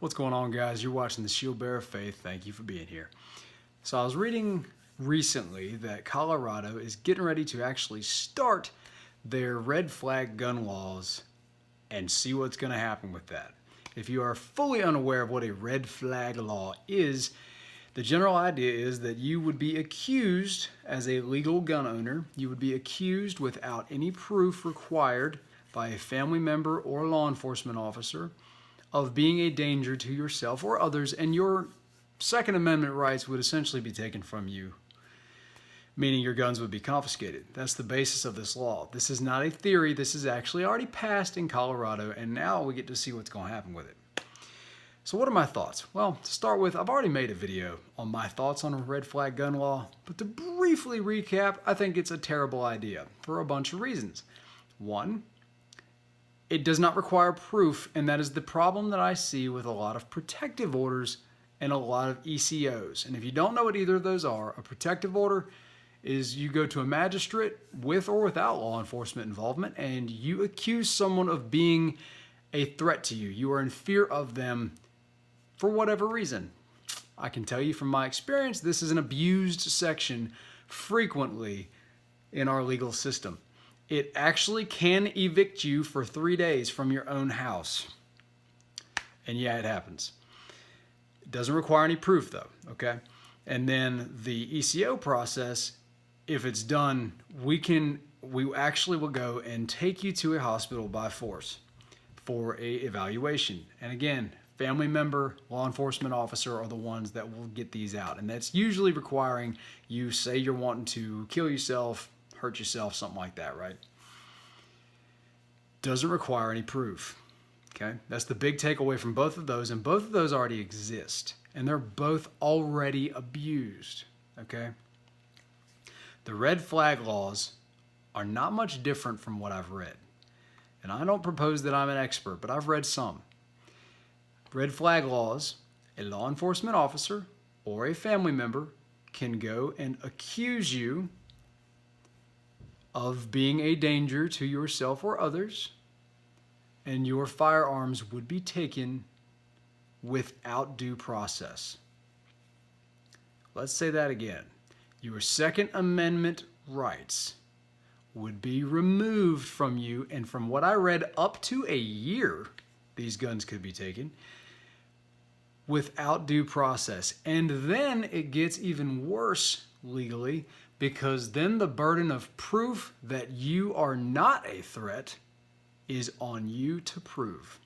What's going on, guys? You're watching the Shieldbearer Faith. Thank you for being here. So I was reading recently that Colorado is getting ready to actually start their red flag gun laws and see what's going to happen with that. If you are fully unaware of what a red flag law is, the general idea is that you would be accused as a legal gun owner. You would be accused without any proof required by a family member or law enforcement officer of being a danger to yourself or others, and your Second Amendment rights would essentially be taken from you, meaning your guns would be confiscated. That's the basis of this law. This is not a theory. This is actually already passed in Colorado, and now we get to see what's going to happen with it. So what are my thoughts? Well, to start with, I've already made a video on my thoughts on a red flag gun law, but to briefly recap, I think it's a terrible idea for a bunch of reasons. One, it does not require proof, and that is the problem that I see with a lot of protective orders and a lot of ECOs. And if you don't know what either of those are, a protective order is you go to a magistrate with or without law enforcement involvement and you accuse someone of being a threat to you. You are in fear of them for whatever reason. I can tell you from my experience, this is an abused section frequently in our legal system. It actually can evict you for 3 days from your own house. And yeah, it happens. It doesn't require any proof though, okay? And then the ECO process, if it's done, we actually will go and take you to a hospital by force for a evaluation. And again, family member, law enforcement officer are the ones that will get these out. And that's usually requiring you say you're wanting to kill yourself, hurt yourself, something like that, right? Doesn't require any proof, okay? That's the big takeaway from both of those, and both of those already exist, and they're both already abused, okay? The red flag laws are not much different from what I've read, and I don't propose that I'm an expert, but I've read some. Red flag laws, a law enforcement officer or a family member can go and accuse you of being a danger to yourself or others, and your firearms would be taken without due process. Let's say that again. Your Second Amendment rights would be removed from you, and from what I read, up to a year, these guns could be taken without due process. And then it gets even worse legally, because then the burden of proof that you are not a threat is on you to prove.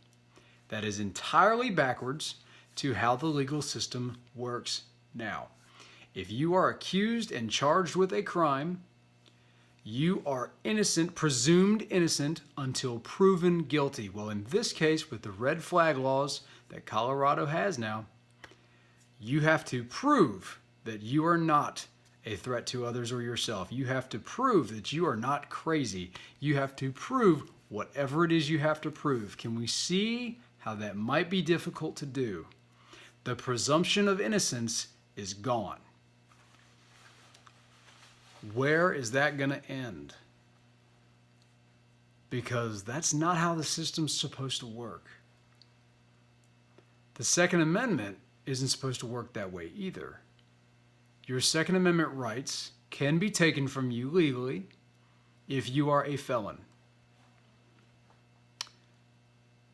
That is entirely backwards to how the legal system works now. If you are accused and charged with a crime, you are innocent, presumed innocent, until proven guilty. Well, in this case, with the red flag laws that Colorado has now, you have to prove that you are not a threat to others or yourself. You have to prove that you are not crazy. You have to prove whatever it is you have to prove. Can we see how that might be difficult to do? The presumption of innocence is gone. Where is that going to end? Because that's not how the system's supposed to work. The Second Amendment isn't supposed to work that way either. Your Second Amendment rights can be taken from you legally if you are a felon.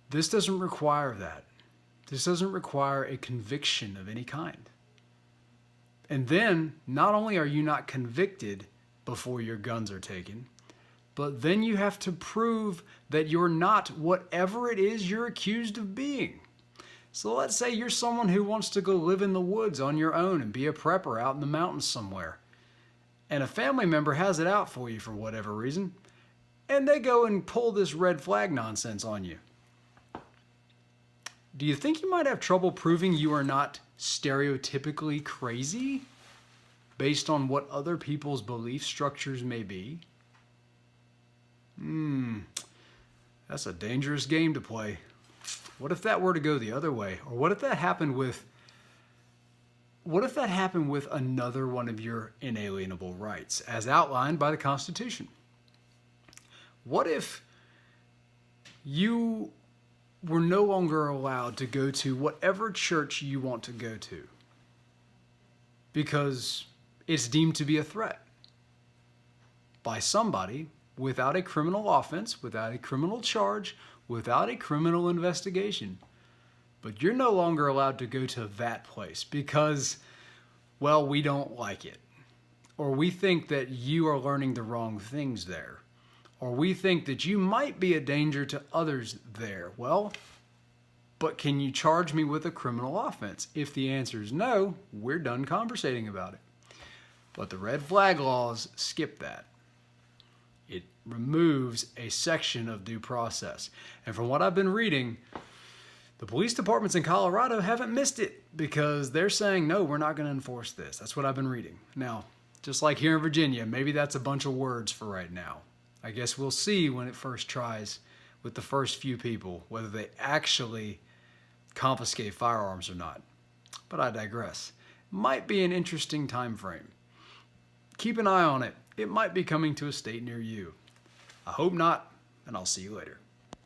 This doesn't require that. This doesn't require a conviction of any kind. And then, not only are you not convicted before your guns are taken, but then you have to prove that you're not whatever it is you're accused of being. So let's say you're someone who wants to go live in the woods on your own and be a prepper out in the mountains somewhere, and a family member has it out for you for whatever reason, and they go and pull this red flag nonsense on you. Do you think you might have trouble proving you are not stereotypically crazy based on what other people's belief structures may be? That's a dangerous game to play. What if that were to go the other way? Or what if that happened with another one of your inalienable rights as outlined by the Constitution? What if you we're no longer allowed to go to whatever church you want to go to because it's deemed to be a threat by somebody without a criminal offense, without a criminal charge, without a criminal investigation. But you're no longer allowed to go to that place because, well, we don't like it. Or we think that you are learning the wrong things there. Or we think that you might be a danger to others there. Well, but can you charge me with a criminal offense? If the answer is no, we're done conversating about it. But the red flag laws skip that. It removes a section of due process. And from what I've been reading, the police departments in Colorado haven't missed it because they're saying, no, we're not going to enforce this. That's what I've been reading. Now, just like here in Virginia, maybe that's a bunch of words for right now. I guess we'll see when it first tries with the first few people, whether they actually confiscate firearms or not. But I digress. Might be an interesting time frame. Keep an eye on it. It might be coming to a state near you. I hope not, and I'll see you later.